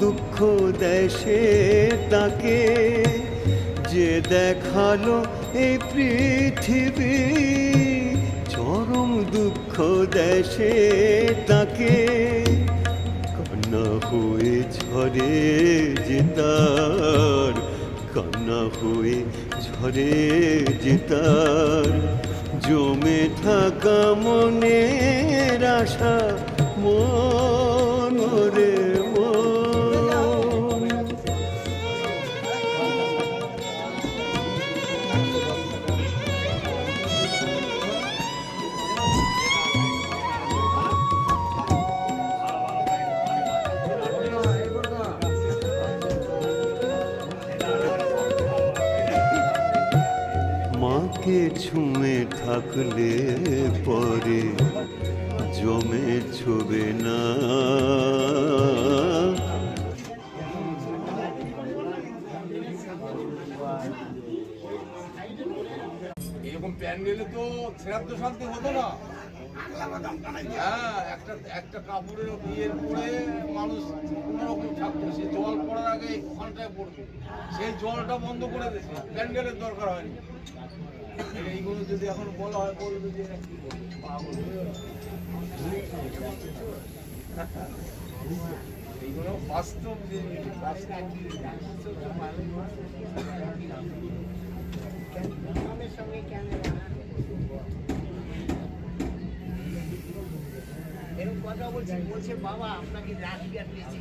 দুঃখ দেশে তাকে যে দেখালো এই পৃথিবী, চরম দুঃখ দেশে তাকে কান্না হয়ে ঝরে যেতার, কান্না হয়ে ঝরে যেতার জমে থাকা মনের আশা মনরে মাকে ছুঁয়ে থাকলে পরে জমে ছবে না। এরকম প্যান্ডেলে তো শ্রাদ্ধ শান্তি হতো না। হ্যাঁ, একটা কাপড়ের বিয়ের পরে মানুষ কোনোরকম থাকতো, সে জল পড়ার আগে ওখানটায় পড়বে, সেই জলটা বন্ধ করে দিয়েছে, প্যান্ডেলের দরকার হয়নি। এইগুলো যদি এখন বলা হয় বলবে যে এইগুলো বাস্তব জিনিস। এরকম কথা বলছে, বাবা আপনাকে রাখি আর বেশি